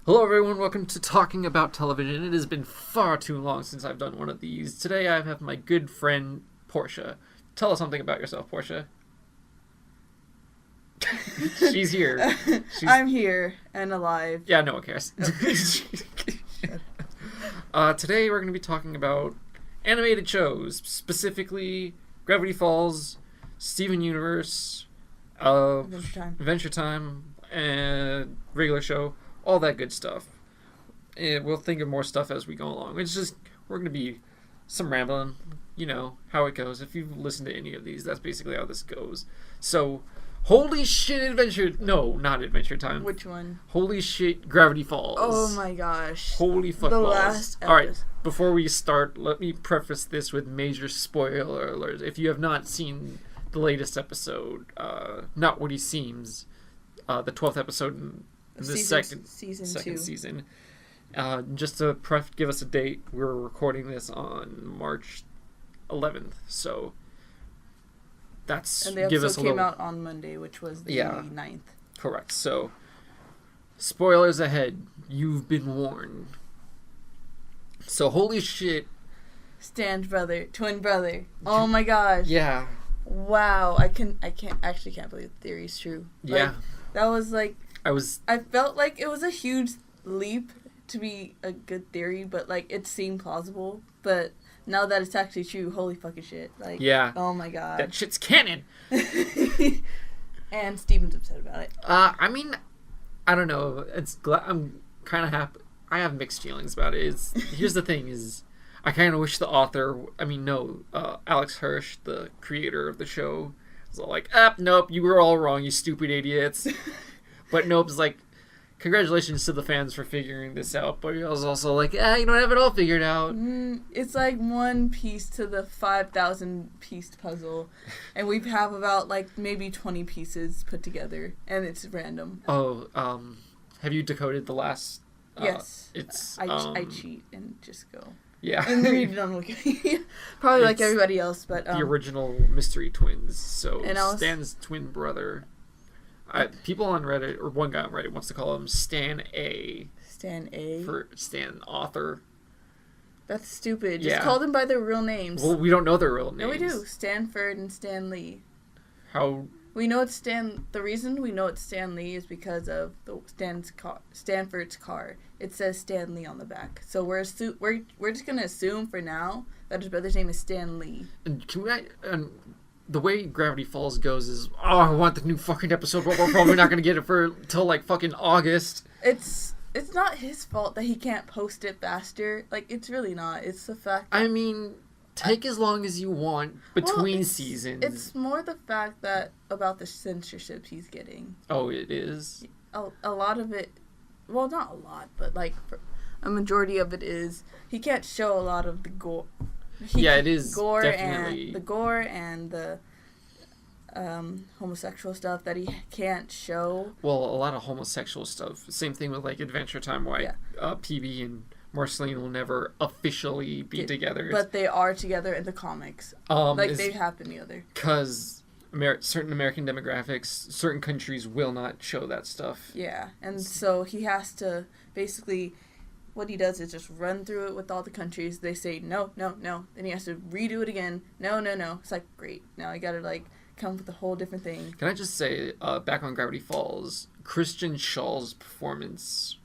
Hello everyone, welcome to Talking About Television. It has been far too long since I've done one of these. Today I have my good friend, Portia. Tell us something about yourself, Portia. She's here. I'm here and alive. Yeah, no one cares. Today we're going to be talking about animated shows, specifically Gravity Falls, Steven Universe, Adventure Time, and regular show. All that good stuff. And we'll think of more stuff as we go along. It's just, we're going to be some rambling. You know how it goes. If you've listened to any of these, that's basically how this goes. So, holy shit, No, not Adventure Time. Which one? Holy shit, Gravity Falls. Oh my gosh. Holy fuck the balls. Last episode. Alright, before we start, let me preface this with major spoiler alerts. If you have not seen the latest episode, Not What He Seems, the 12th episode in the second season. Just to give us a date, we're recording this on March 11th, so that's and the episode came out on Monday, which was the 9th. Correct. So, spoilers ahead. You've been warned. So, holy shit. Stan's brother, twin brother. Oh my gosh. Yeah. Wow. I can't believe the theory's true. Yeah. That was like. I felt like it was a huge leap to be a good theory, but like it seemed plausible. But now that it's actually true, holy fucking shit! Like, yeah, oh my god, that shit's canon. And Steven's upset about it. I mean, I don't know. I'm kind of happy. I have mixed feelings about it. Here's the thing: is I kind of wish the author. Alex Hirsch, the creator of the show, was all like, nope, you were all wrong, you stupid idiots." But Nope's like, congratulations to the fans for figuring this out. But he was also like, you don't have it all figured out. It's like one piece to the 5,000 piece puzzle. And we have about like maybe 20 pieces put together. And it's random. Oh, have you decoded the last? Yes. I cheat and just go. Yeah. And read it on Wikipedia. Probably like everybody else. But the original Mystery Twins. So Stan's twin brother. People on Reddit, or one guy on Reddit wants to call him Stan A. Stan A? For Stan Author. That's stupid. Just call them by their real names. Well, we don't know their real names. No, we do. Stanford and Stan Lee. How? We know it's Stan... The reason we know it's Stan Lee is because of Stanford's car. It says Stan Lee on the back. So we're just going to assume for now that his brother's name is Stan Lee. And can we... the way Gravity Falls goes is, I want the new fucking episode, but we're probably not going to get it till like fucking August. It's not his fault that he can't post it faster. Like, it's really not. It's the fact that... I mean, take as long as you want between seasons. It's more the fact that about the censorship he's getting. Oh, it is? A lot of it... Well, not a lot, but like a majority of it is... He can't show a lot of the gore. It is gore definitely... And the gore and the homosexual stuff that he can't show. Well, a lot of homosexual stuff. Same thing with like Adventure Time, why PB and Marceline will never officially be together. But they are together in the comics. They have been together. Because certain American demographics, certain countries will not show that stuff. Yeah, and so he has to basically... What he does is just run through it with all the countries. They say, no, no, no. Then he has to redo it again. No, no, no. It's like, great. Now I gotta, like, come up with a whole different thing. Can I just say, back on Gravity Falls, Kristen Schall's performance...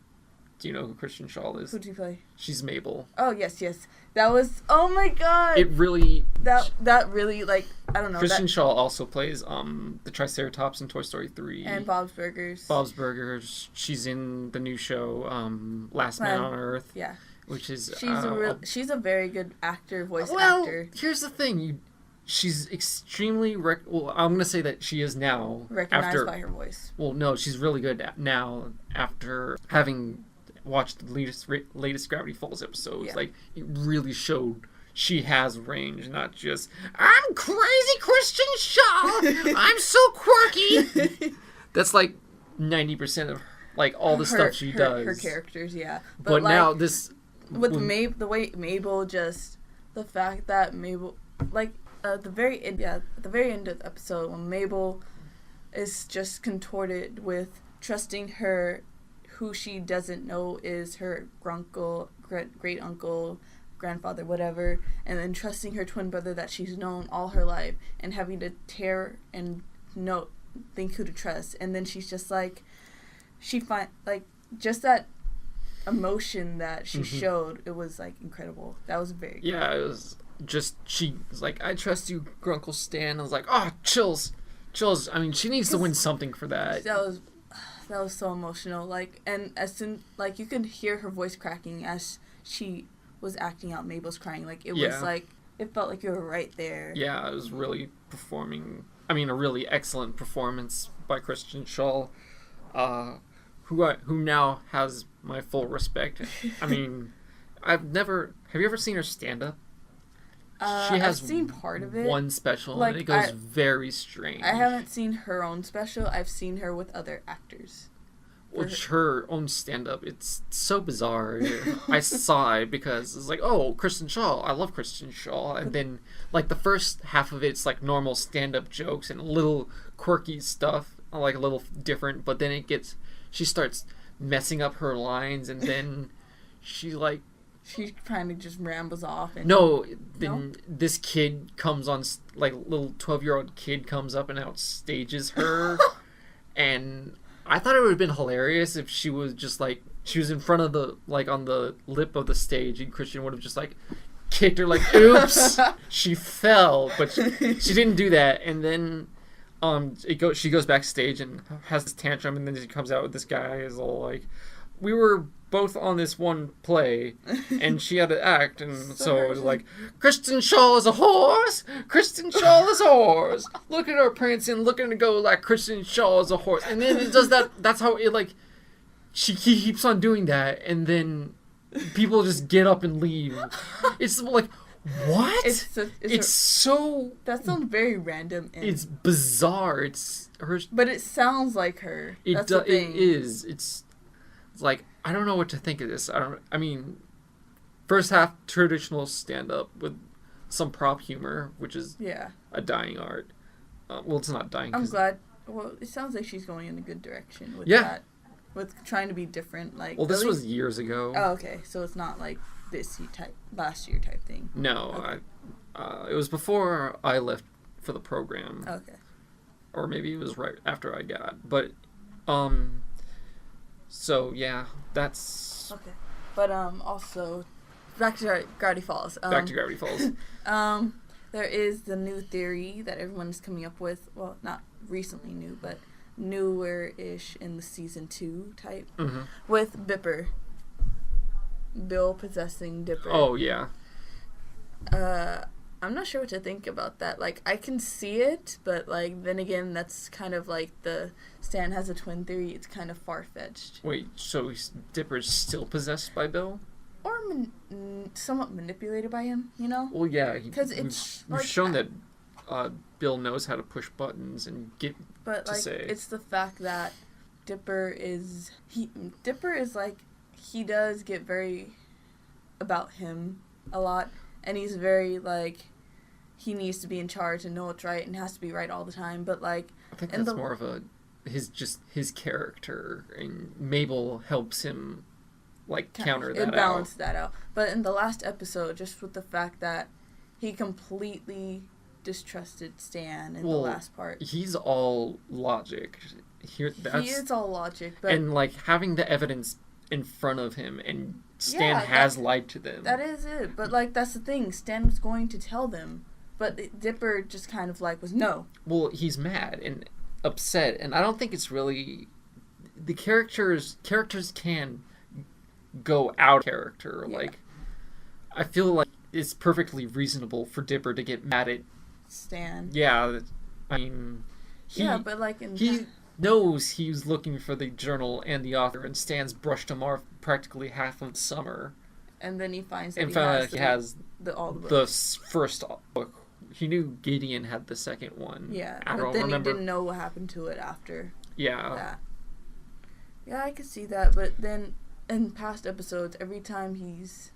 Do you know who Kristen Schall is? Who do you play? She's Mabel. Oh, yes, yes. That was... Oh, my God! It really... That really, like, I don't know. Kristen Schaal also plays the Triceratops in Toy Story 3. And Bob's Burgers. Bob's Burgers. She's in the new show, Last Man on Earth. Yeah. Which is... She's a very good actor, voice actor. Well, here's the thing. She's extremely... I'm going to say that she is now... Recognized by her voice. Well, no, she's really good now after having... watched the latest Gravity Falls episodes. Like, it really showed she has range, not just, I'm crazy Kristen Schaal, I'm so quirky. That's like 90% of like all the stuff she does. Her characters, yeah. But like, now this... With the way Mabel just... The fact that Mabel... Like, at the very end of the episode, when Mabel is just contorted with trusting who she doesn't know is her grunkle, great uncle, grandfather, whatever, and then trusting her twin brother that she's known all her life and having to tear and think who to trust. And then she's just like, just that emotion that she showed, it was like incredible. That was very good. Yeah, it was just, she was like, I trust you, Grunkle Stan. I was like, oh, chills. I mean, she needs to win something for that. That was so emotional. Like, and as soon, like, you could hear her voice cracking as she was acting out Mabel's crying. Like, it was like, it felt like you were right there. Yeah, it was really a really excellent performance by Kristen Schaal, who now has my full respect. I mean, have you ever seen her stand up? She has I've seen part of it. One special, and it goes very strange. I haven't seen her own special. I've seen her with other actors. Her own stand-up, it's so bizarre. I saw it because it's like, oh, Kristen Schaal. I love Kristen Schaal. And then, like, the first half of it's, like, normal stand-up jokes and a little quirky stuff, like, a little different. But then she starts messing up her lines, and then she kind of just rambles off. This kid comes on, like, little 12-year-old kid comes up and outstages her. And I thought it would have been hilarious if she was just, like, she was in front of on the lip of the stage, and Christian would have just, like, kicked her, like, oops, she fell. But she didn't do that. And then she goes backstage and has this tantrum, and then she comes out with this guy who's all like, we were both on this one play, and she had to act, and so it was like, Kristen Schaal is a horse! Kristen Schaal is a horse! Look at her prancing, looking to go like Kristen Schaal is a horse. And then it does that, that's how it, like, he keeps on doing that, and then people just get up and leave. It's like, what? It's so... That sounds very random. It's bizarre. It's her... But it sounds like her. That's the thing. It is. It's like, I don't know what to think of this. I mean, first half traditional stand-up with some prop humor, which is a dying art. Well, it's not dying. I'm glad. Well, it sounds like she's going in a good direction with that. With trying to be different. Like, well, this was years ago. Oh, okay. So it's not like last year type thing. No. Okay. It was before I left for the program. Okay. Or maybe it was right after I got. But, so, yeah, that's... Okay. But, also, back to Gravity Falls. There is the new theory that everyone's coming up with. Well, not recently new, but newer-ish in the season 2 type. Mm-hmm. With Bipper. Bill possessing Dipper. Oh, yeah. I'm not sure what to think about that. Like, I can see it, but, like, then again, that's kind of like the Stan has a twin theory. It's kind of far-fetched. Wait, so Dipper's still possessed by Bill? Or somewhat manipulated by him, you know? Well, yeah. Because it's... We've shown that Bill knows how to push buttons and get it's the fact that Dipper is, like, he does get very about him a lot. And he's very, like, he needs to be in charge and know what's right and has to be right all the time. But, like... I think that's more of his character. And Mabel helps him, like, counter that out. It balanced that out. But in the last episode, just with the fact that he completely distrusted Stan in the last part. He's all logic. He is all logic, but... And, like, having the evidence in front of him, and Stan has lied to them. That is it. But, like, that's the thing. Stan was going to tell them. But Dipper just kind of, like, was no. Well, he's mad and upset, and I don't think it's really... The characters can go out of character. Yeah. Like, I feel like it's perfectly reasonable for Dipper to get mad at Stan. Yeah, I mean... but, like... He knows he's looking for the journal and the author, and Stan's brushed him off practically half of the summer. And then he finds that he has the first book. He knew Gideon had the second one. Yeah, but then he didn't know what happened to it after that. Yeah, I could see that, but then in past episodes, every time he's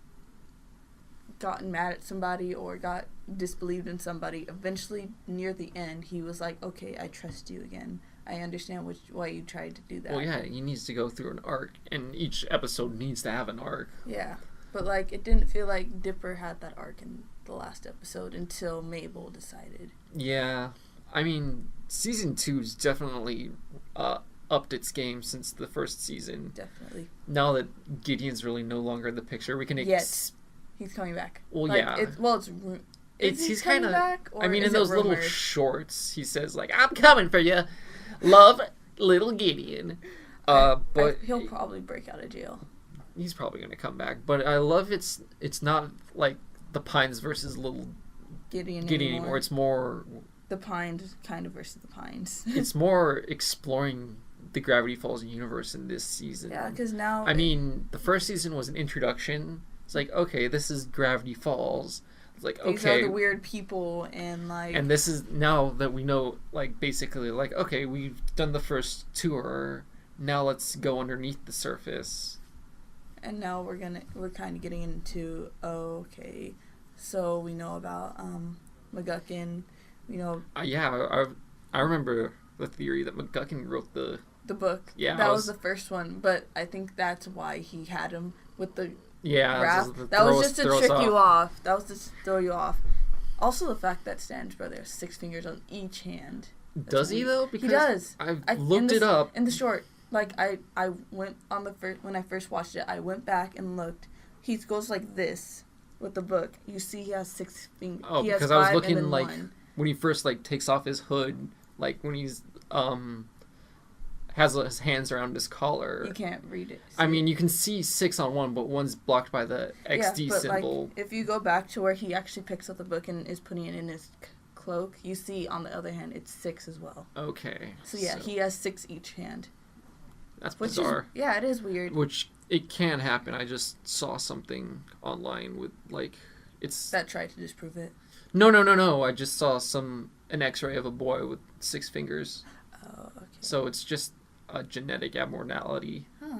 gotten mad at somebody or got disbelieved in somebody, eventually near the end, he was like, okay, I trust you again. I understand why you tried to do that. Well, yeah, he needs to go through an arc, and each episode needs to have an arc. Yeah, but like it didn't feel like Dipper had that arc in the last episode until Mabel decided. Yeah, I mean, season 2's definitely upped its game since the first season. Definitely. Now that Gideon's really no longer in the picture, we can. Yes, he's coming back. Well, like, yeah. He's kind of. I mean, in those little shorts, he says like, "I'm coming for you, love, little Gideon." But he'll probably break out of jail. He's probably gonna come back. But I love it's not like the Pines versus little Gideon anymore. It's more the Pines kind of versus the Pines. It's more exploring the Gravity Falls universe in this season. Yeah, because now... I mean, the first season was an introduction. It's like, okay, this is Gravity Falls. It's like, okay... These are the weird people, and like... And this is, now that we know, like, basically, like, okay, we've done the first tour, now let's go underneath the surface. And now we're kind of getting into, okay, so we know about McGuckin, you know... Yeah, I remember the theory that McGuckin wrote the book. Yeah, that was the first one, but I think that's why he had him with the graph. That was just to trick you off. That was to throw you off. Also, the fact that Stan's brother has 6 fingers on each hand. Does he though? Because he does. I looked it up in the short. Like I went on when I first watched it. I went back and looked. He goes like this with the book. You see, he has 6 fingers. Oh, because I was looking like when he first like takes off his hood, like when he's has his hands around his collar. You can't read it. I mean, you can see 6 on one, but one's blocked by the XD symbol. Like, if you go back to where he actually picks up the book and is putting it in his cloak, you see on the other hand it's 6 as well. Okay. So yeah, he has 6 each hand. That's bizarre. Yeah, it is weird. Which it can happen. I just saw something online with like that tried to disprove it. No. I just saw an X-ray of a boy with 6 fingers. Oh, okay. So it's just a genetic abnormality. Huh.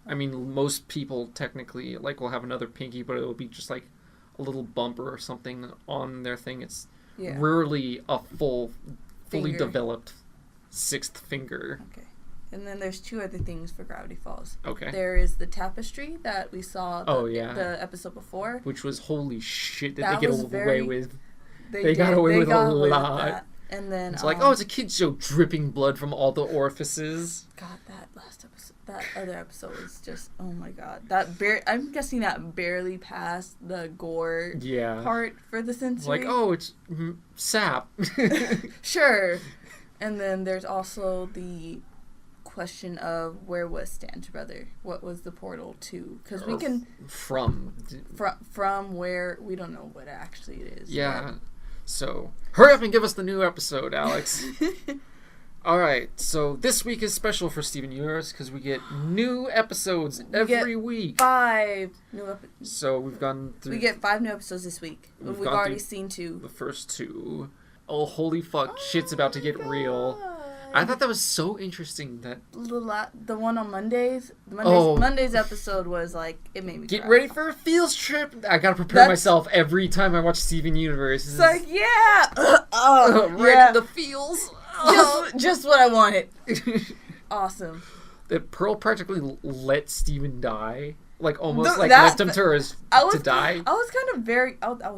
I mean, most people technically like will have another pinky, but it'll be just like a little bumper or something on their thing. It's rarely a fully developed 6th finger. Okay. And then there's 2 other things for Gravity Falls. Okay. There is the tapestry that we saw the episode before. Which was holy shit that they get away with. They got away with a lot. And then it's like, it's a kid's show dripping blood from all the orifices. God, that other episode was just, oh my god. I'm guessing that barely passed the gore part for the sensory. Like, it's sap. Sure. And then there's also the question of where was Stan's brother? What was the portal to? Because we can... From where... We don't know what actually it is. Yeah. But. So, hurry up and give us the new episode, Alex. Alright, so this week is special for Steven Universe because we get new episodes every week. 5 new episodes. So we've gone through... We get 5 new episodes this week. We've already seen 2. The first 2. Oh, holy fuck, shit's about to get real. I thought that was so interesting that... The one on Mondays? Monday's episode was like, it made me Get ready for a field trip! I gotta prepare myself every time I watch Steven Universe. It's like, yeah! Right in the feels. Just what I wanted. Awesome. That Pearl practically let Steven die. Like, almost left him to die. I was kind of very... I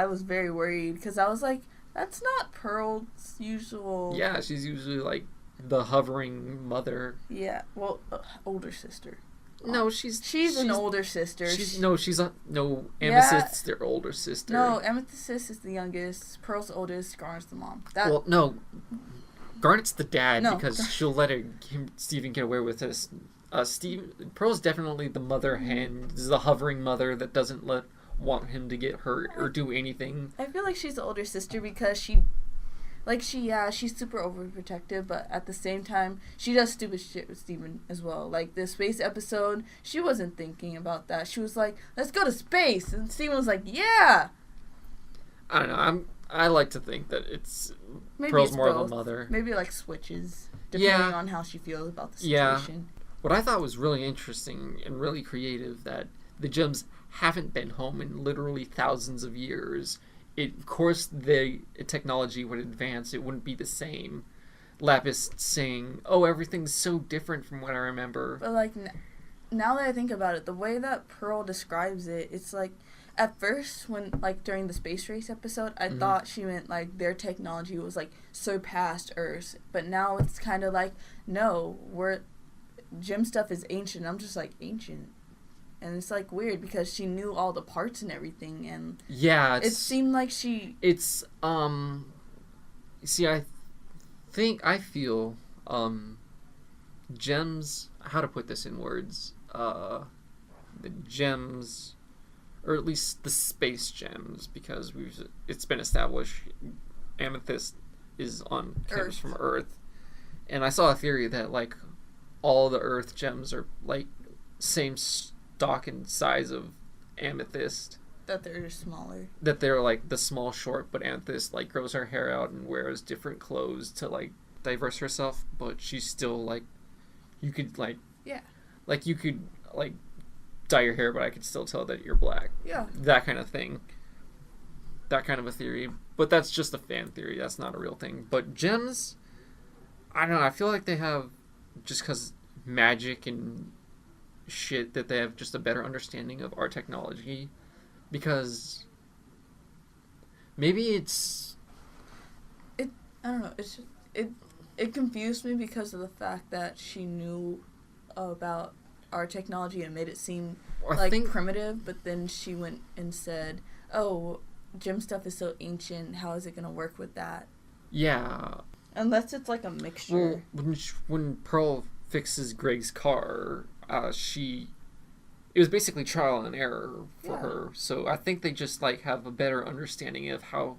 was very worried because I was like, that's not Pearl's usual... Yeah, she's usually, like, the hovering mother. Yeah, well, older sister. No, she's an older sister. Amethyst's their older sister. No, Amethyst is the youngest. Pearl's oldest. Garnet's the mom. Well, no. Garnet's the dad because she'll let Steven get away with this. Pearl's definitely the mother hen. This is the hovering mother that doesn't want him to get hurt or do anything. I feel like she's the older sister because she's super overprotective, but at the same time, she does stupid shit with Steven as well. Like, the space episode, she wasn't thinking about that. She was like, let's go to space! And Steven was like, yeah! I don't know, I like to think that Pearl's more of a mother. Maybe, like, switches, depending on how she feels about the situation. Yeah. What I thought was really interesting and really creative, that the Gems haven't been home in literally thousands of years. Of course, the technology would advance. It wouldn't be the same. Lapis saying, "Oh, everything's so different from what I remember." But like now that I think about it, the way that Pearl describes it, it's like at first when like during the space race episode, I thought she meant like their technology was like so past Earth, but now it's kind of like no, gem stuff is ancient. I'm just like ancient. And it's like weird because she knew all the parts and everything, and yeah, it seemed like she. It's see, I feel gems. How to put this in words? The gems, or at least the space gems, because it's been established amethyst is on comes from Earth, and I saw a theory that like all the Earth gems are like same stock and size of amethyst. That they're just smaller. That they're like the small short, but amethyst like grows her hair out and wears different clothes to like diverse herself, but she's still like you could like like you could like dye your hair, but I could still tell that you're black. Yeah. That kind of thing. That kind of a theory, but that's just a fan theory. That's not a real thing. But gems, I don't know. I feel like they have just because magic and shit that they have just a better understanding of our technology, because maybe it's I don't know, it's just, it confused me because of the fact that she knew about our technology and made it seem primitive, but then she went and said, oh, gem stuff is so ancient, how is it going to work with that? Yeah, unless it's like a mixture. Well, when Pearl fixes Greg's car, it was basically trial and error for her. So I think they just like have a better understanding of how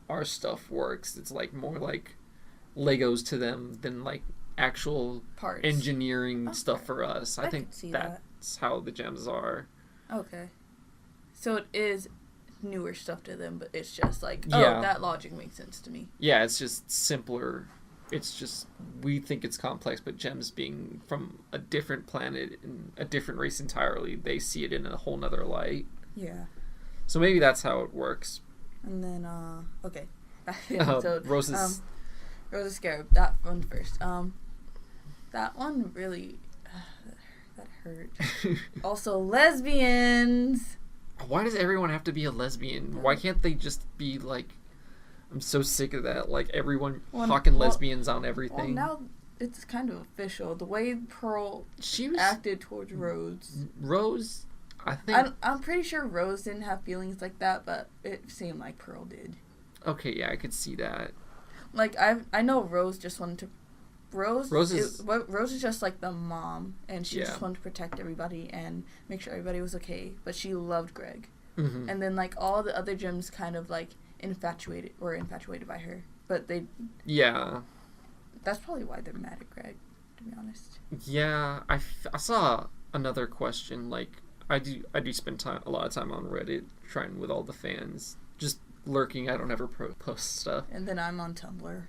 our stuff works. It's like more like Legos to them than like actual parts, engineering stuff for us. I think that's how the gems are. Okay. So it is newer stuff to them, but it's just like, that logic makes sense to me. Yeah, it's just simpler. It's just, we think it's complex, but gems being from a different planet and a different race entirely, they see it in a whole nother light. Yeah. So maybe that's how it works. And then, okay. Rose's Scarab, that one first. That one really, that hurt. Also, lesbians! Why does everyone have to be a lesbian? Why can't they just be like, I'm so sick of that, like everyone hawking lesbians on everything. Well, now it's kind of official. The way Pearl acted towards Rose, I think... I'm pretty sure Rose didn't have feelings like that, but it seemed like Pearl did. Okay, yeah, I could see that. Like, I know Rose just wanted to... Rose is just like the mom, and she just wanted to protect everybody and make sure everybody was okay, but she loved Greg. Mm-hmm. And then, like, all the other gems kind of, like, infatuated by her, but they... Yeah. That's probably why they're mad at Greg, to be honest. Yeah, I saw another question, like, I do spend a lot of time on Reddit trying with all the fans, just lurking. I don't ever post stuff. And then I'm on Tumblr.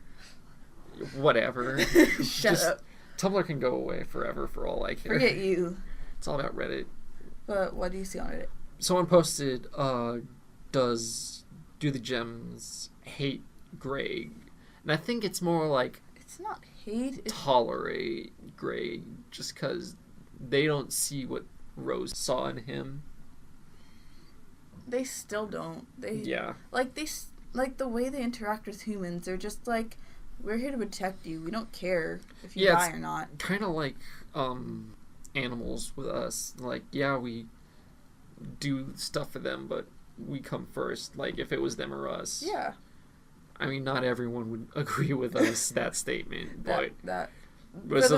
Whatever. Shut up. Tumblr can go away forever for all I care. Forget you. It's all about Reddit. But what do you see on Reddit? Someone posted, do the gems hate Greg? And I think it's more like... It's not hate. Tolerate Greg just because they don't see what Rose saw in him. They still don't. Like the way they interact with humans, they're just like, we're here to protect you. We don't care if you die or not. Kind of like animals with us. Like, we do stuff for them, but we come first. Like, if it was them or us. Yeah. I mean, not everyone would agree with us that statement, but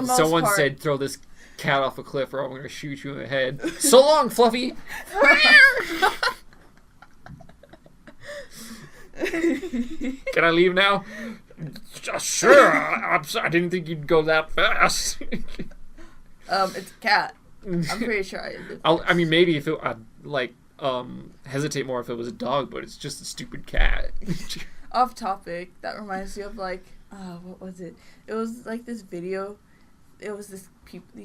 someone said, "Throw this cat off a cliff, or I'm going to shoot you in the head." So long, Fluffy. Can I leave now? Sure. I didn't think you'd go that fast. It's a cat. I'm pretty sure I did. I mean, maybe if I'd hesitate more if it was a dog, but it's just a stupid cat. Off topic, that reminds me of like, what was it? It was like this video. It was these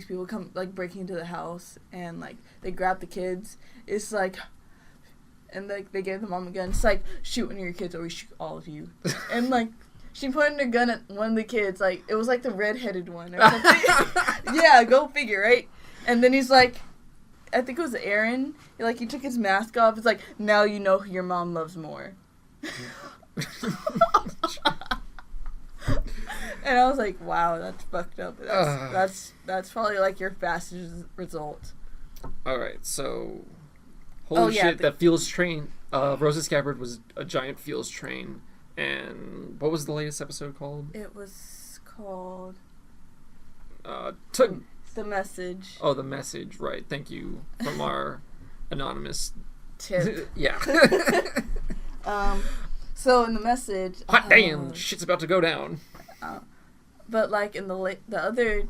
people come like breaking into the house and like they grab the kids. It's like, and like they gave the mom a gun. It's like, shoot one of your kids or we shoot all of you. And like she pointed a gun at one of the kids. Like, it was like the redheaded one or something. Yeah, go figure, right? And then he's like, I think it was Aaron. He took his mask off. It's like, now you know who your mom loves more. And I was like, wow, that's fucked up. That's probably like your fastest result. Alright, so holy shit, that Fields train, Rosa Scabbard was a giant Fields train. And what was the latest episode called? It was called The Message. Oh, The Message, right. Thank you from our anonymous tip. Yeah. So in The Message, hot damn, shit's about to go down. But like in the other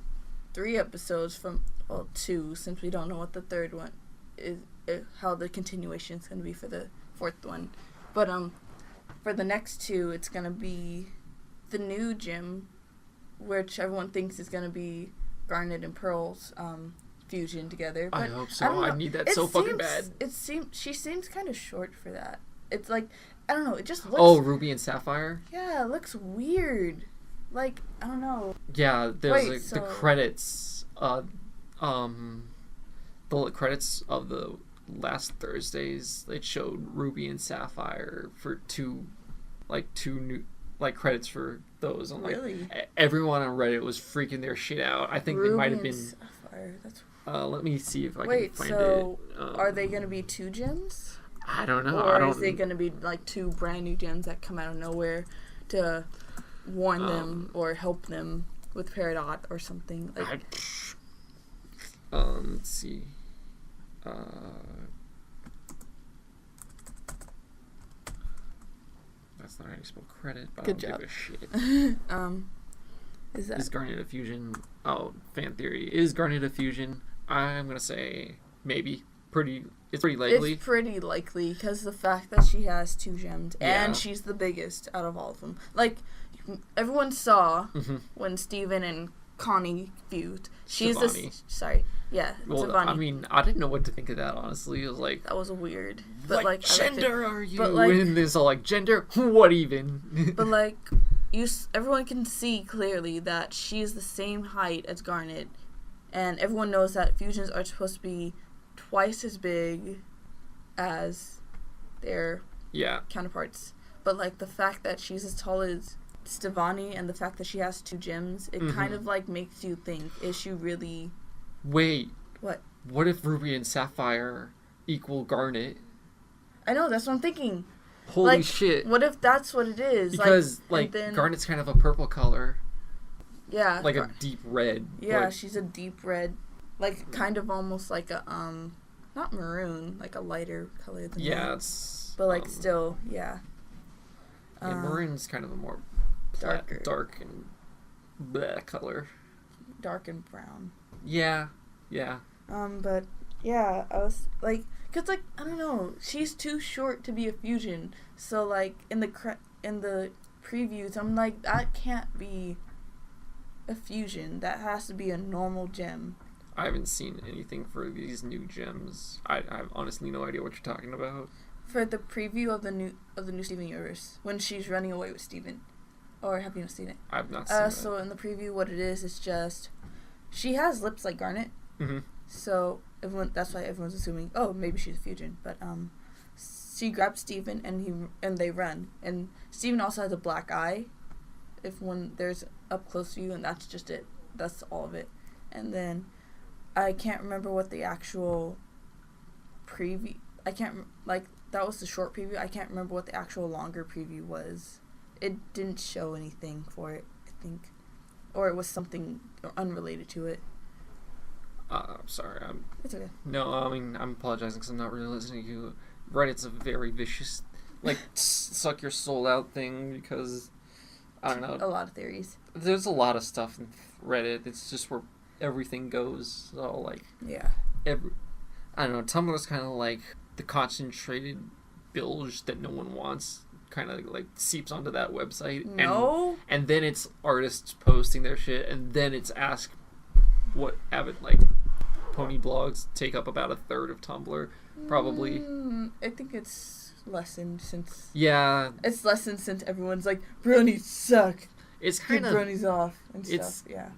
3 episodes from 2, since we don't know what the third one is, how the continuation is going to be for the 4th one. But for the next 2, it's going to be the new gym, which everyone thinks is going to be Garnet and Pearl's fusion together. But I hope so. I need that so fucking bad. She seems kind of short for that. It's like, I don't know, it just looks... Oh, Ruby and Sapphire? Yeah, it looks weird. Like, I don't know. Yeah, there's the credits. The credits of the last Thursdays, it showed Ruby and Sapphire for two new credits for those. And really? Everyone on Reddit was freaking their shit out. I think Ruby they might have been. Sapphire. That's... let me see if I can find it. So are they going to be 2 gems? I don't know. Or is it going to be like 2 brand new gems that come out of nowhere to warn them or help them with Peridot or something? Like, let's see. That's not how you spell credit, but Good I don't job. give a shit. Is Garnet a fusion? Oh, fan theory. Is Garnet a fusion? I'm gonna say maybe. It's pretty likely. It's pretty likely because the fact that she has 2 gems and she's the biggest out of all of them. Like, everyone saw when Steven and Connie feud. She's sorry. Yeah, well, Savani. I mean, I didn't know what to think of that, honestly. It was like... That was weird. But, like gender are you? But, like, and this all, like, gender? What even? But, like, everyone can see clearly that she is the same height as Garnet. And everyone knows that fusions are supposed to be twice as big as their counterparts. But, like, the fact that she's as tall as Stevani and the fact that she has 2 gems, it kind of, like, makes you think, is she really... Wait. What? What if Ruby and Sapphire equal Garnet? I know, that's what I'm thinking. Holy shit. What if that's what it is? Because, then, Garnet's kind of a purple color. Yeah. Like a deep red. Yeah, she's a deep red. Like, kind of almost like a, not maroon, like a lighter color than that. It's... But, like, still, yeah. Maroon's kind of a more dark and bleh color. Dark and brown. Yeah. But, yeah, I was, like, because, like, I don't know, she's too short to be a fusion, so, like, in the previews, I'm like, that can't be a fusion, that has to be a normal gem. I haven't seen anything for these new gems. I have honestly no idea what you're talking about. For the preview of the new Steven universe, when she's running away with Steven. Or have you not seen it? I've not seen it. So in the preview, what it is just... She has lips like Garnet. So that's why everyone's assuming, oh, maybe she's a fusion. But she grabs Steven and they run. And Steven also has a black eye. When there's up close view, and that's just it. That's all of it. And then I can't remember what the actual preview... that was the short preview. I can't remember what the actual longer preview was. It didn't show anything for it, I think. Or it was something unrelated to it. I'm sorry. It's okay. No, I mean, I'm apologizing because I'm not really listening to you. Reddit's a very vicious, like, suck your soul out thing because, I don't know. A lot of theories. There's a lot of stuff in Reddit. It's just where everything goes. So, like... Yeah. I don't know. Tumblr's kind of like the concentrated bilge that no one wants. Kind of like seeps onto that website. No. And then it's artists posting their shit, and then it's ask what pony blogs take up about a third of Tumblr, probably. I think it's lessened since... Yeah. It's lessened since everyone's like, bronies suck. It's kind of... bronies off and stuff, yeah.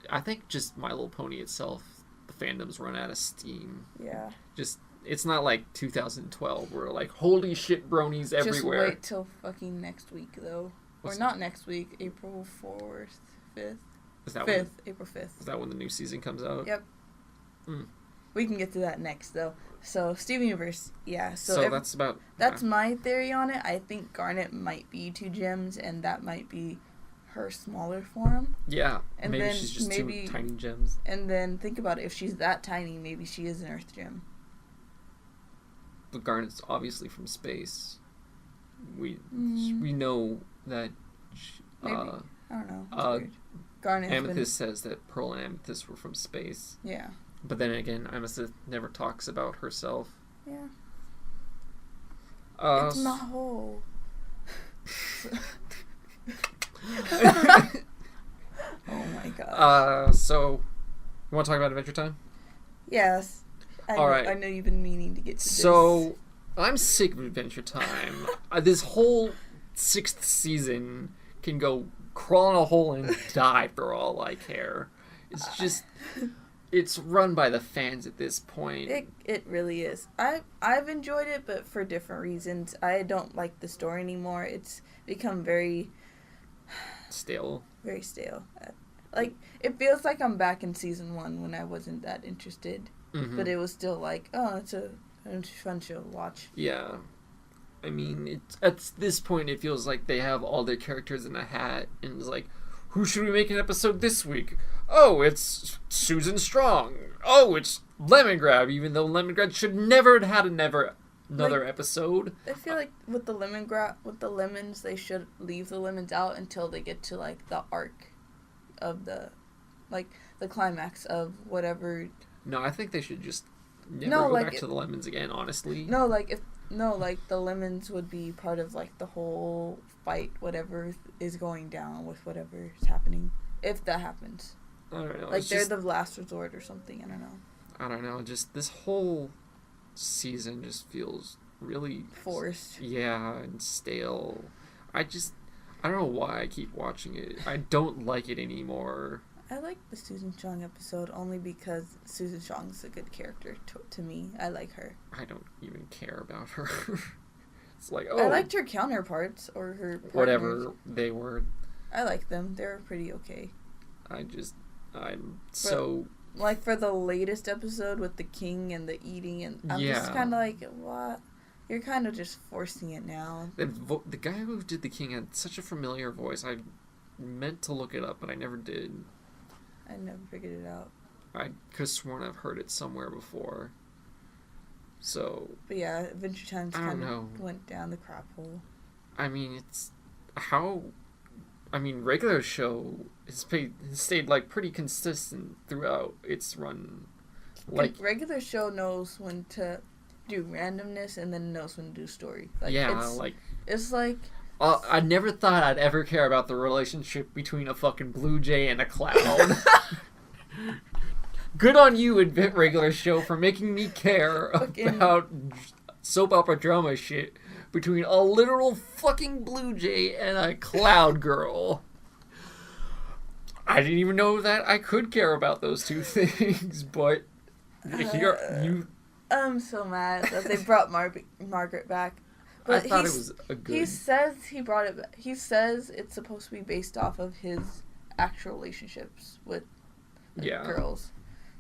I think just My Little Pony itself, the fandom's run out of steam. Yeah. It's not like 2012 where like, holy shit, bronies everywhere. Just wait till fucking next week, though. Or not next week, April 4th, 5th. Is that April 5th. Is that when the new season comes out? Yep. We can get to that next, though. So, Steven Universe, yeah. So that's about... That's my theory on it. I think Garnet might be 2 gems, and that might be her smaller form. Yeah, and maybe then she's just 2 tiny gems. And then think about it. If she's that tiny, maybe she is an Earth gem. But Garnet's obviously from space. We know that... maybe. I don't know. Garnet Amethyst says that Pearl and Amethyst were from space. Yeah. But then again, Amethyst never talks about herself. Yeah. It's not whole. Oh my god. So, you want to talk about Adventure Time? Yes. Alright. I know you've been meaning to get to this. So, I'm sick of Adventure Time. This whole 6th season can go crawl in a hole and die for all I care. It's just... It's run by the fans at this point. It really is. I've enjoyed it, but for different reasons. I don't like the story anymore. It's become very... stale. Very stale. Like, it feels like I'm back in season 1 when I wasn't that interested. Mm-hmm. But it was still like, oh, it's a fun show to watch. Yeah. I mean, at this point, it feels like they have all their characters in a hat, and it's like, who should we make an episode this week? Oh, it's Susan Strong. Oh, it's Lemongrab, even though Lemongrab should never have had another episode. I feel like with the lemons, they should leave the lemons out until they get to like the arc of the climax of whatever. No, I think they should just never go back to the lemons again, honestly. The lemons would be part of like the whole fight, whatever is going down with whatever is happening, if that happens. I don't know. Like they're the last resort or something. I don't know. Just this whole season just feels really forced. Yeah, and stale. I don't know why I keep watching it. I don't like it anymore. I like the Susan Strong episode only because Susan Strong's a good character to me. I like her. I don't even care about her. It's like, I liked her counterparts or her partners. Whatever they were. I like them. They were pretty okay. Like for the latest episode with the king and the eating, and I'm just kind of like, what? You're kind of just forcing it now. The guy who did the king had such a familiar voice. I meant to look it up, but I never did. I never figured it out. I could have sworn I've heard it somewhere before. So. But yeah, Adventure Time's kind of went down the crap hole. I mean, regular show has stayed like pretty consistent throughout its run. Like regular show knows when to do randomness and then knows when to do story. It's like. I never thought I'd ever care about the relationship between a fucking blue jay and a cloud. Good on you, regular show, for making me care about soap opera drama shit between a literal fucking blue jay and a cloud girl. I didn't even know that I could care about those two things, but you... I'm so mad that they brought Margaret back. But I thought it was a good... He says he brought it back. He says it's supposed to be based off of his actual relationships with girls.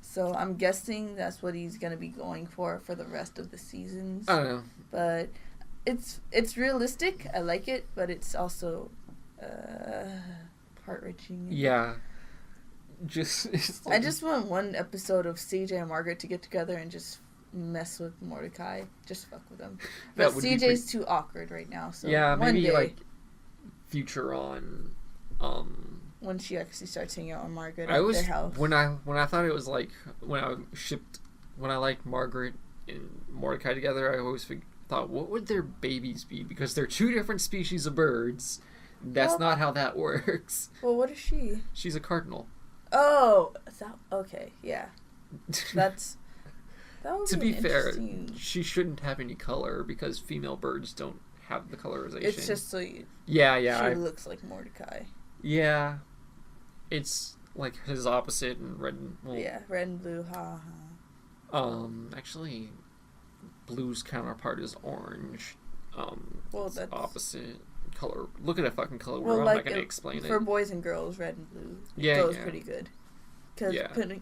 So I'm guessing that's what he's going to be going for the rest of the seasons. I don't know. But it's realistic. I like it, but it's also heart-wrenching. Yeah. I just want one episode of CJ and Margaret to get together and just mess with Mordecai. Just fuck with him. But CJ's too awkward right now. So yeah, maybe like future on. When she actually starts hanging out with Margaret at their house. When I thought it was like when I liked Margaret and Mordecai together, I always thought, what would their babies be? Because they're 2 different species of birds. That's not how that works. Well, what is she? She's a cardinal. Oh, okay, yeah. That's To be fair, she shouldn't have any color because female birds don't have the colorization. It's just so she looks like Mordecai. Yeah. It's like his opposite in red and... Well, red and blue, Actually, blue's counterpart is orange. That's opposite color. Look at that fucking color. I'm not going to explain it. For boys and girls, red and blue goes pretty good. Because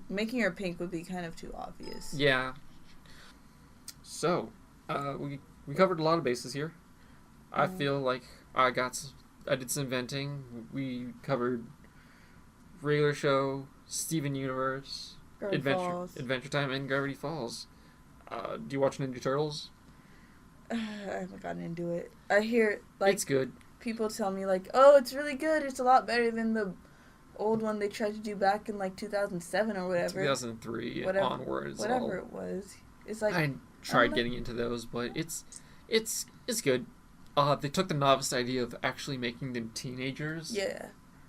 making her pink would be kind of too obvious. Yeah. So, we covered a lot of bases here. I feel like I did some venting. We covered regular show, Steven Universe, Adventure Time, and Gravity Falls. Do you watch Ninja Turtles? I haven't gotten into it. I hear it's good. People tell me oh, it's really good. It's a lot better than the old one they tried to do back in 2007 or whatever. 2003 onwards. Whatever it was. It's I tried getting into those, but it's good. They took the novice idea of actually making them teenagers. Yeah.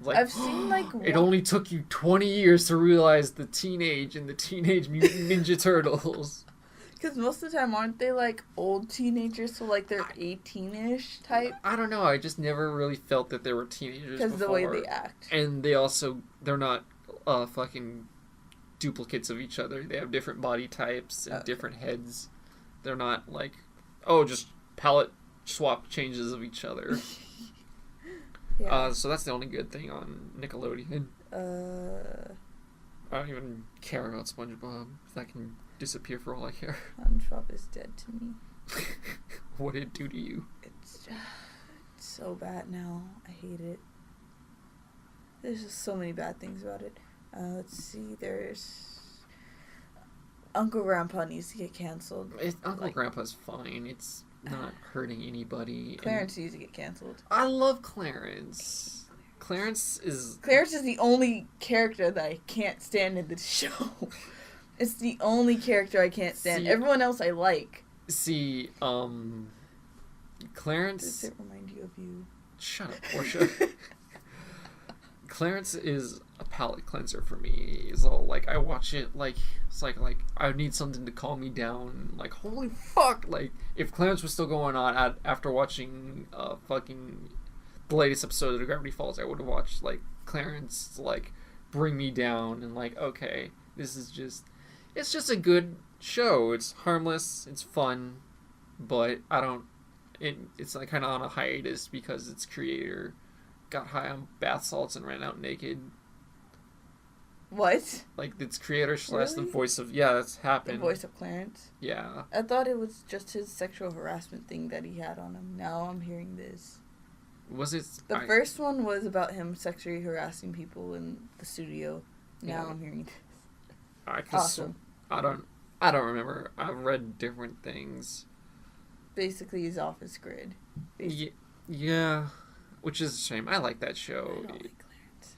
I've seen it only took you 20 years to realize the Teenage Mutant Ninja Turtles. Because most of the time, aren't they old teenagers? So they're 18-ish type. I don't know. I just never really felt that they were teenagers because the way they act, and they're not fucking duplicates of each other. They have different body types and different heads. They're not just palette swap changes of each other. So that's the only good thing on Nickelodeon. I don't even care about SpongeBob. That can disappear for all I care. SpongeBob is dead to me. What did it do to you? It's so bad now. I hate it. There's just so many bad things about it. Let's see. There's Uncle Grandpa needs to get canceled. Uncle Grandpa's fine. It's not hurting anybody. Clarence needs to get canceled. I love Clarence. Clarence is the only character that I can't stand in this show. It's the only character I can't stand. Everyone else I like. See, Clarence... Does it remind you of you? Shut up, Portia. Clarence is a palate cleanser for me. It's all I watch it it's like I need something to calm me down. Holy fuck! If Clarence was still going on after watching fucking the latest episode of the Gravity Falls, I would have watched Clarence bring me down and okay, this is just it's just a good show. It's harmless, it's fun, but it's kind of on a hiatus because its creator got high on bath salts and ran out naked. What? Its creator / the voice of... Yeah, that's happened. The voice of Clarence? Yeah. I thought it was just his sexual harassment thing that he had on him. Now I'm hearing this. Was it... The first one was about him sexually harassing people in the studio. Now I'm hearing this. Awesome. I don't remember. I've read different things. Basically, he's off his grid. Yeah. Which is a shame. I like that show. I don't like Clarence.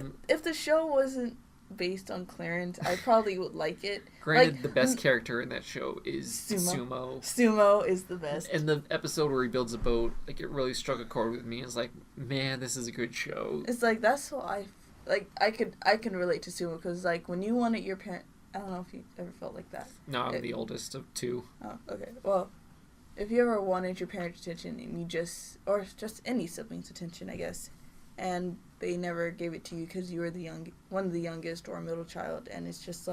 Um, if the show wasn't based on Clarence, I probably would like it. Granted, the best character in that show is Sumo. Sumo is the best. And the episode where he builds a boat, it really struck a chord with me. It's man, this is a good show. It's that's what I can relate to Sumo because when you wanted your parent, I don't know if you ever felt like that. No, I'm the oldest of two. Oh, okay. Well, if you ever wanted your parents' attention and or just any sibling's attention, I guess, and they never gave it to you because you were one of the youngest or middle child, and it's just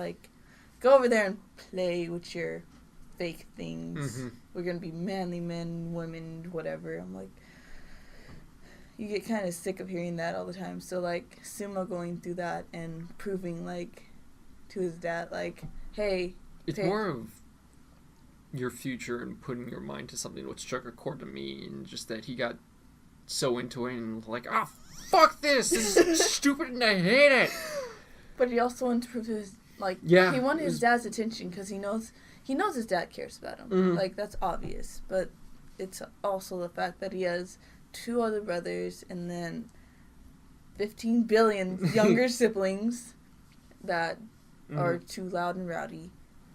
go over there and play with your fake things. Mm-hmm. We're gonna be manly men, women, whatever. I'm you get kind of sick of hearing that all the time. So Sumo going through that and proving to his dad hey, it's more of your future and putting your mind to something which struck a chord to me, and just that he got so into it and fuck this is stupid and I hate it. But he also wanted to prove his he wanted his dad's attention because he knows his dad cares about him. Mm-hmm. That's obvious, but it's also the fact that he has 2 other brothers and then 15 billion younger siblings that are too loud and rowdy.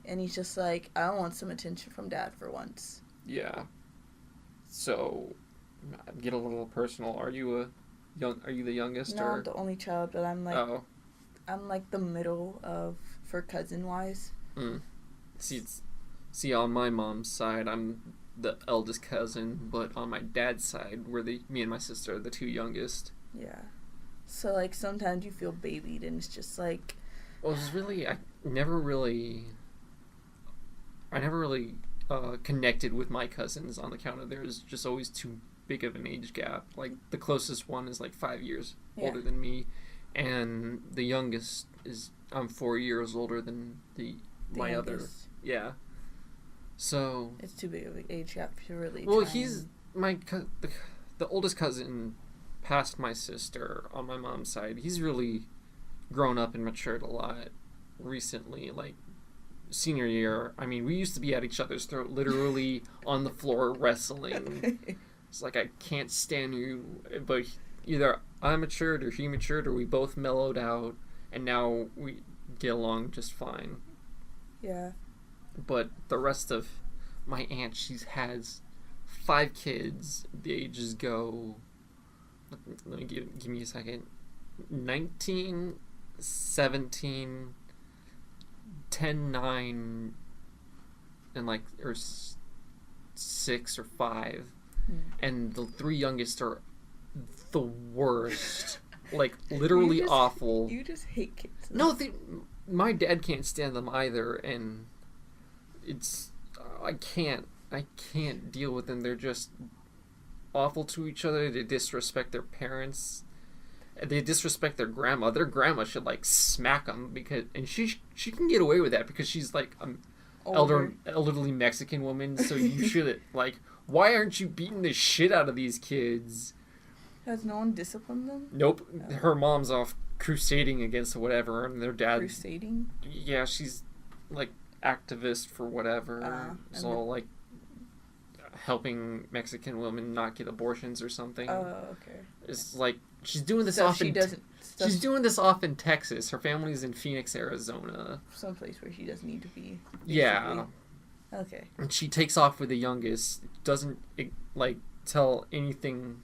And he's just I want some attention from Dad for once. Yeah. So, get a little personal. Are you the youngest? No, or? I'm the only child, but I'm I'm the middle for cousin wise. See, on my mom's side, I'm the eldest cousin, but on my dad's side, me and my sister are the two youngest. Yeah. So, like, sometimes you feel babied, and it's just like... Well, it's really... I never really connected with my cousins on account of there's just always too big of an age gap. Like, the closest one is, like, 5 years older than me, and the youngest is... I'm 4 years older than my youngest. Other... Yeah. So... It's too big of an age gap to really... Well, he's... The oldest cousin past my sister on my mom's side. He's really grown up and matured a lot recently. Like, senior year, I mean, we used to be at each other's throat, literally on the floor wrestling. It's like, I can't stand you. But either I matured or he matured or we both mellowed out. And now we get along just fine. Yeah. But the rest of my aunt, she has 5 kids. The ages go... Let me give me a second. 19, 17, 10, 9, and like, or 6 or 5. And the 3 youngest are the worst. Like, literally awful. You just hate kids. No, my dad can't stand them either, and it's... I can't deal with them. They're just awful to each other. They disrespect their parents. They disrespect their grandma. Their grandma should, like, smack them, and she can get away with that because she's, like, an elderly Mexican woman, so you should, like, why aren't you beating the shit out of these kids? Has no one disciplined them? Nope. Her mom's off crusading against whatever, and their dad... Crusading? Yeah, she's, like, activist for whatever. So, like, helping Mexican women not get abortions or something. Oh, okay. It's like, she's doing this she's doing this off in Texas. Her family's in Phoenix, Arizona. Someplace where she doesn't need to be. Basically. Yeah. Okay. And she takes off with the youngest, doesn't, like, tell anything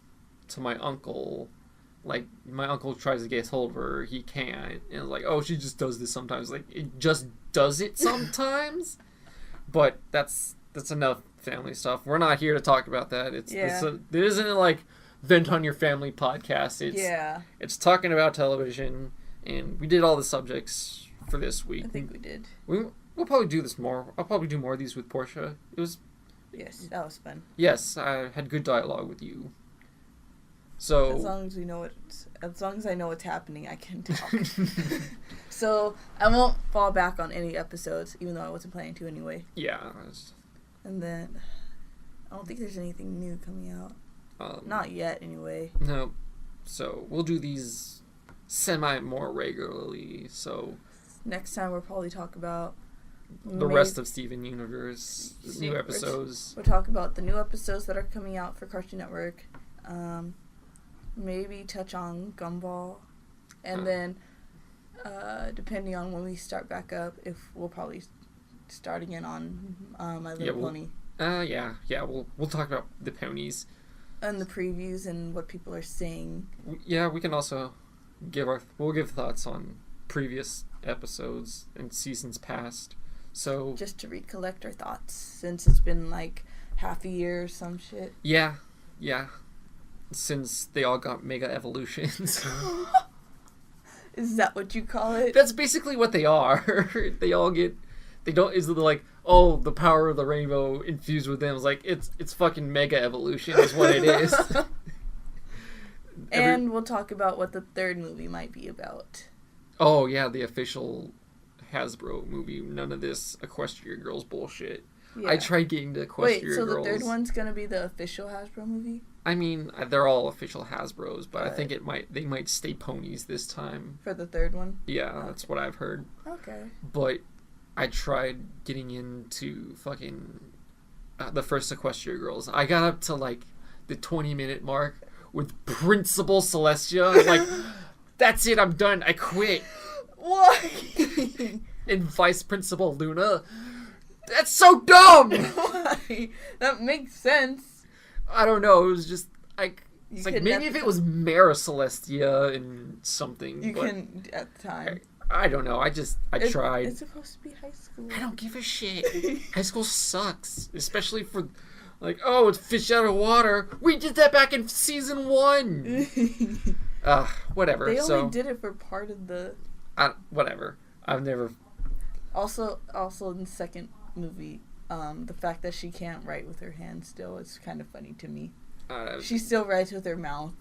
to my uncle. Like, my uncle tries to get hold of her, he can't. And like, oh, she just does this sometimes. Like, it just does it sometimes. But that's enough family stuff. We're not here to talk about that. It isn't like vent on your family podcast. It's talking about television, and we did all the subjects for this week. I think we did. We'll probably do this more. I'll probably do more of these with Portia. Yes, that was fun. Yes, I had good dialogue with you. So as long as I know what's happening, I can talk. So I won't fall back on any episodes, even though I wasn't planning to anyway. Yeah. And then I don't think there's anything new coming out. Not yet, anyway. No. So we'll do these more regularly. So next time we'll probably talk about the rest of Steven Universe, new episodes. We'll talk about the new episodes that are coming out for Cartoon Network. Maybe touch on Gumball, and then depending on when we start back up, if we'll probably start again on My Little Pony. We'll talk about the ponies and the previews and what people are saying. Yeah, we can also we'll give thoughts on previous episodes and seasons past. So just to recollect our thoughts, since it's been like half a year or some shit. Yeah. Since they all got mega evolutions. Is that what you call it? That's basically what they are. Is like, oh, the power of the rainbow infused with them. It's like, it's fucking mega evolution is what it is. And we'll talk about what the third movie might be about. Oh, yeah, the official Hasbro movie. None of this Equestria Girls bullshit. Yeah. I tried getting to Equestria Girls. Wait, so the third one's gonna be the official Hasbro movie? I mean, they're all official Hasbros, but I think they might stay ponies this time. For the third one? Yeah, okay. That's what I've heard. Okay. But I tried getting into fucking the first Equestria Girls. I got up to like the 20-minute mark with Principal Celestia. Like, that's it, I'm done. I quit. Why? And Vice Principal Luna. That's so dumb! Why? That makes sense. I don't know. It was just like maybe if it was Mara Celestia and something. You can at the time. I don't know. I tried. It's supposed to be high school. I don't give a shit. High school sucks, especially for like, oh, it's fish out of water. We did that back in season 1. Whatever. They only did it for part of the. Whatever. I've never. Also in the second movie, the fact that she can't write with her hands still is kind of funny to me. She still writes with her mouth.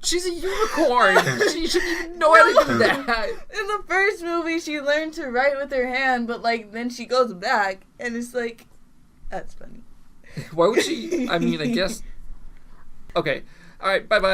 She's a unicorn. She shouldn't even know how to do that. In the first movie, she learned to write with her hand, but like then she goes back, and it's like, that's funny. Why would she? I mean, I guess. Okay. All right. Bye bye.